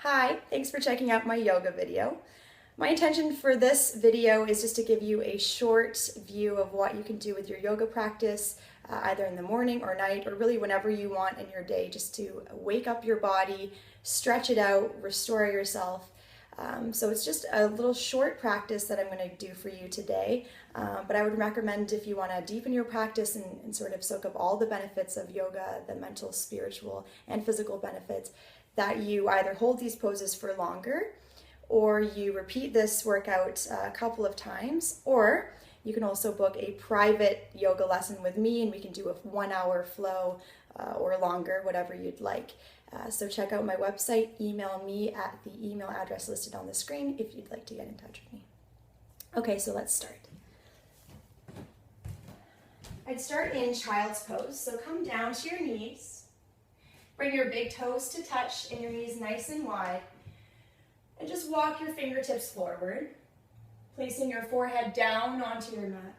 Hi, thanks for checking out my yoga video. My intention for this video is just to give you a short view of what you can do with your yoga practice, either in the morning or night, or really whenever you want in your day, just to wake up your body, stretch it out, restore yourself. So it's just a little short practice that I'm going to do for you today, but I would recommend if you want to deepen your practice and sort of soak up all the benefits of yoga, the mental, spiritual, and physical benefits, that you either hold these poses for longer, or you repeat this workout a couple of times, or you can also book a private yoga lesson with me and we can do a 1 hour flow or longer, whatever you'd like. So check out my website, email me at the email address listed on the screen if you'd like to get in touch with me. Okay, so let's start. I'd start in child's pose, so come down to your knees. Bring your big toes to touch and your knees nice and wide. And just walk your fingertips forward, placing your forehead down onto your mat.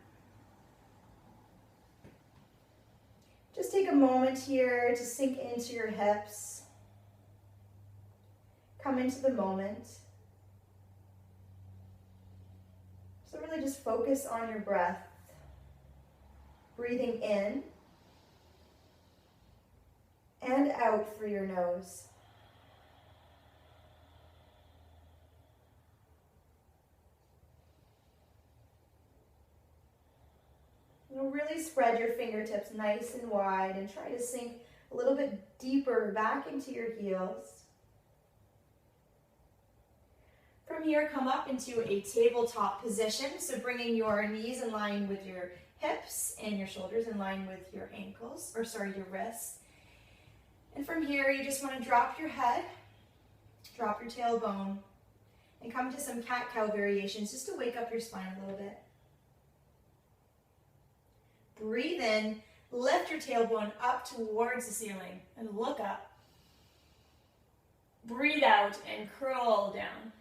Just take a moment here to sink into your hips. Come into the moment. So really just focus on your breath. Breathing in and out through your nose. You'll really spread your fingertips nice and wide and try to sink a little bit deeper back into your heels. From here, come up into a tabletop position, so bringing your knees in line with your hips and your shoulders in line with your ankles, your wrists. And from here, you just want to drop your head, drop your tailbone, and come to some cat-cow variations just to wake up your spine a little bit. Breathe in, lift your tailbone up towards the ceiling and look up. Breathe out and curl down.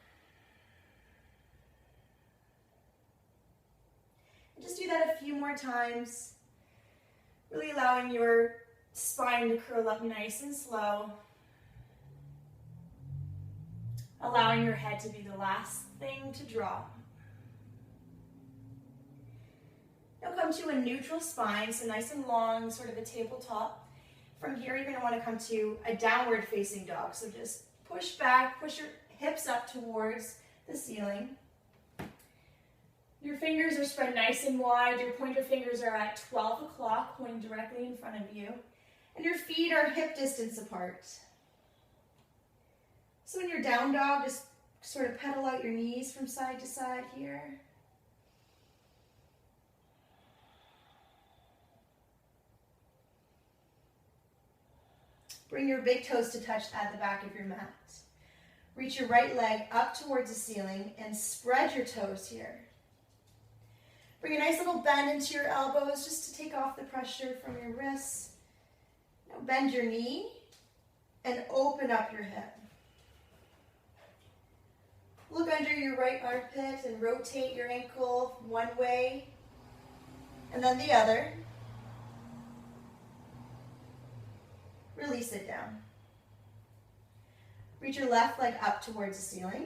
And just do that a few more times, really allowing your spine to curl up nice and slow. Allowing your head to be the last thing to drop. Now come to a neutral spine, so nice and long, sort of a tabletop. From here, you're going to want to come to a downward facing dog. So just push back, push your hips up towards the ceiling. Your fingers are spread nice and wide. Your pointer fingers are at 12 o'clock, pointing directly in front of you. And your feet are hip distance apart. So in your down dog, just sort of pedal out your knees from side to side here. Bring your big toes to touch at the back of your mat. Reach your right leg up towards the ceiling and spread your toes here. Bring a nice little bend into your elbows just to take off the pressure from your wrists. Now bend your knee and open up your hip. Look under your right armpit and rotate your ankle one way and then the other. Release it down. Reach your left leg up towards the ceiling.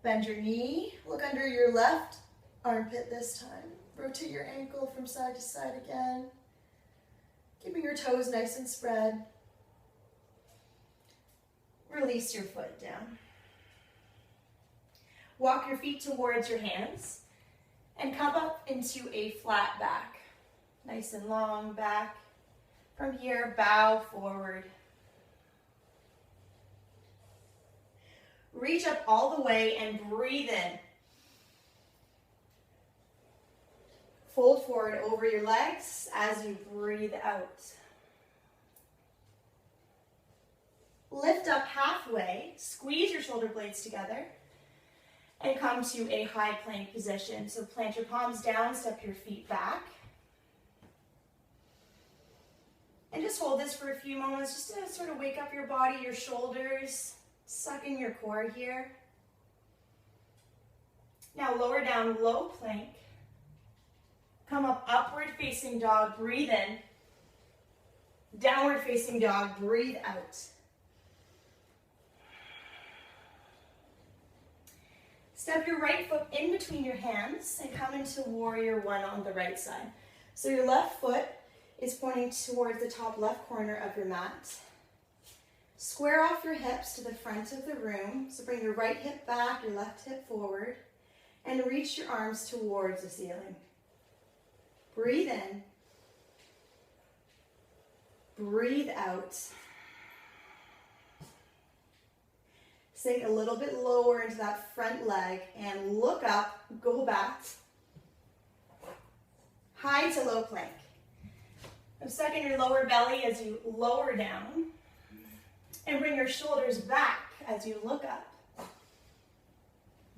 Bend your knee. Look under your left armpit this time. Rotate your ankle from side to side again. Keeping your toes nice and spread. Release your foot down. Walk your feet towards your hands and come up into a flat back. Nice and long back. From here, bow forward. Reach up all the way and breathe in. Fold forward over your legs as you breathe out. Lift up halfway, squeeze your shoulder blades together, and come to a high plank position. So plant your palms down, step your feet back. And just hold this for a few moments just to sort of wake up your body, your shoulders, suck in your core here. Now lower down, low plank. Come up, upward facing dog, breathe in. Downward facing dog, breathe out. Step your right foot in between your hands and come into warrior one on the right side. So your left foot is pointing towards the top left corner of your mat. Square off your hips to the front of the room. So bring your right hip back, your left hip forward, and reach your arms towards the ceiling. Breathe in. Breathe out. Sink a little bit lower into that front leg and look up, go back. High to low plank. Now suck in your lower belly as you lower down and bring your shoulders back as you look up.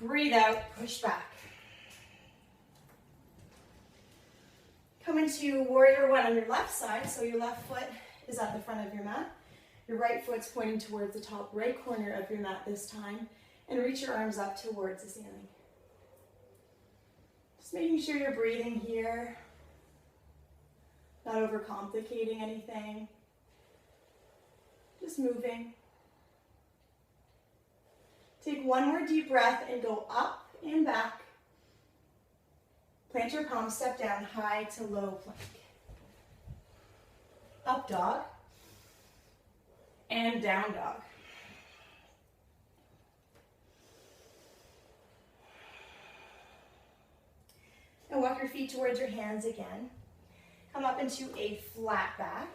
Breathe out, push back. Come into warrior one on your left side, so your left foot is at the front of your mat. Your right foot's pointing towards the top right corner of your mat this time, and reach your arms up towards the ceiling. Just making sure you're breathing here, not overcomplicating anything, just moving. Take one more deep breath and go up and back. Plant your palms, step down, high to low plank. Up dog. And down dog. And walk your feet towards your hands again. Come up into a flat back.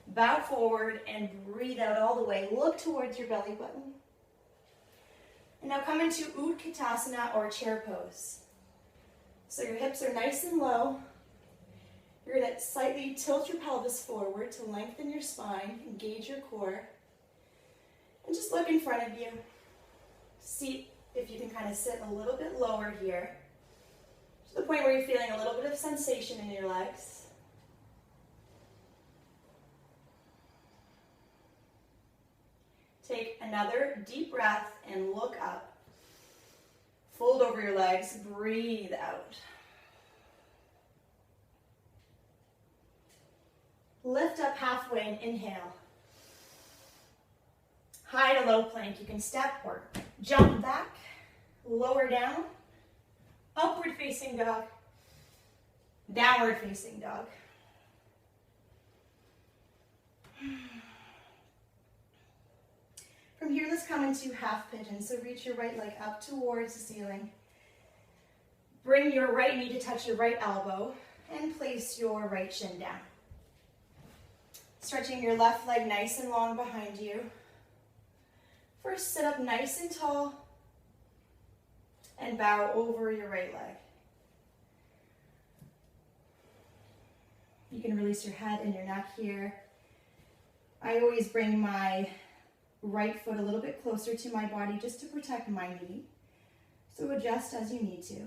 Bow forward and breathe out all the way. Look towards your belly button. And now come into Utkatasana or chair pose. So your hips are nice and low. You're going to slightly tilt your pelvis forward to lengthen your spine, engage your core, and just look in front of you. See if you can kind of sit a little bit lower here, to the point where you're feeling a little bit of sensation in your legs. Take another deep breath and look up. Fold over your legs, breathe out. Lift up halfway and inhale. High to low plank. You can step or jump back, lower down, upward facing dog, downward facing dog. From here, let's come into half pigeon. So reach your right leg up towards the ceiling. Bring your right knee to touch your right elbow and place your right shin down. Stretching your left leg nice and long behind you. First, sit up nice and tall and bow over your right leg. You can release your head and your neck here. I always bring my right foot a little bit closer to my body just to protect my knee. So adjust as you need to.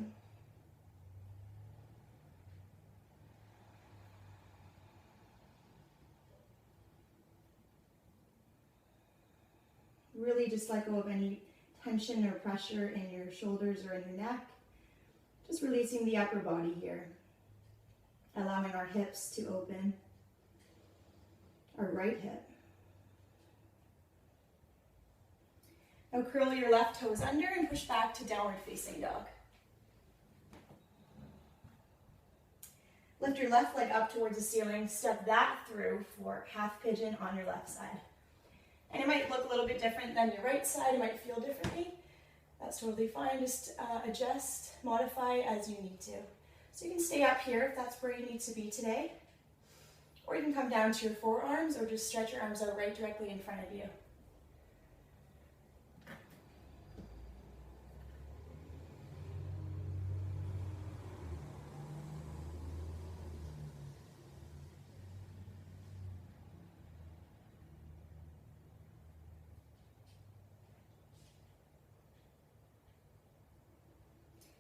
Really just let go of any tension or pressure in your shoulders or in your neck. Just releasing the upper body here. Allowing our hips to open. Our right hip. Now curl your left toes under and push back to downward facing dog. Lift your left leg up towards the ceiling. Step that through for half pigeon on your left side. And it might look a little bit different than your right side. It might feel differently. That's totally fine. Just adjust, modify as you need to. So you can stay up here if that's where you need to be today. Or you can come down to your forearms or just stretch your arms out right directly in front of you.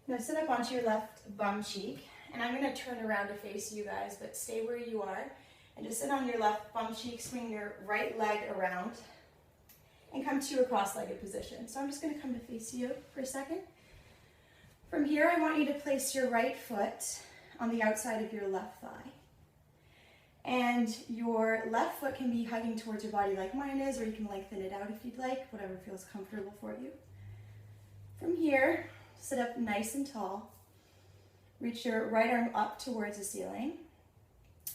Now sit up onto your left bum cheek, and I'm going to turn around to face you guys, but stay where you are, and just sit on your left bum cheek, swing your right leg around, and come to a cross-legged position. So I'm just going to come to face you for a second. From here, I want you to place your right foot on the outside of your left thigh. And your left foot can be hugging towards your body like mine is, or you can lengthen it out if you'd like, whatever feels comfortable for you. From here, sit up nice and tall. Reach your right arm up towards the ceiling.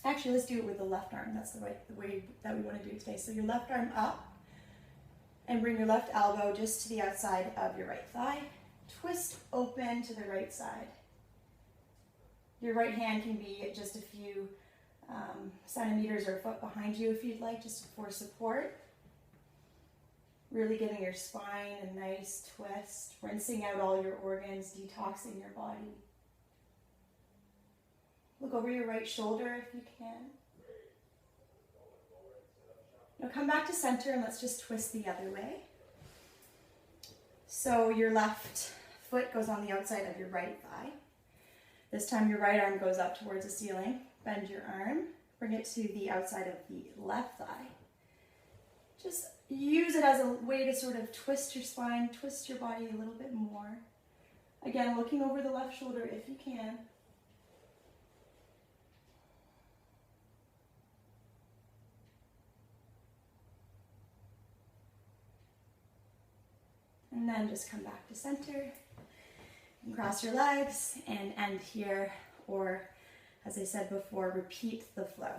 Actually, let's do it with the left arm. That's the way that we want to do it today. So your left arm up, and bring your left elbow just to the outside of your right thigh. Twist open to the right side. Your right hand can be just a few centimeters or a foot behind you if you'd like, just for support. Really giving your spine a nice twist, rinsing out all your organs, detoxing your body. Look over your right shoulder if you can. Now come back to center and let's just twist the other way. So your left foot goes on the outside of your right thigh. This time your right arm goes up towards the ceiling. Bend your arm, bring it to the outside of the left thigh. Just use it as a way to sort of twist your spine, twist your body a little bit more. Again, looking over the left shoulder if you can. And then just come back to center and cross your legs and end here, or as I said before, repeat the flow.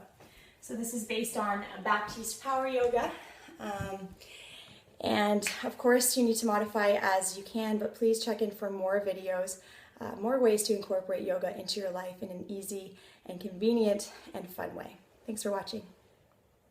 So this is based on Baptiste Power Yoga. And of course you need to modify as you can, but please check in for more videos, more ways to incorporate yoga into your life in an easy and convenient and fun way. Thanks for watching.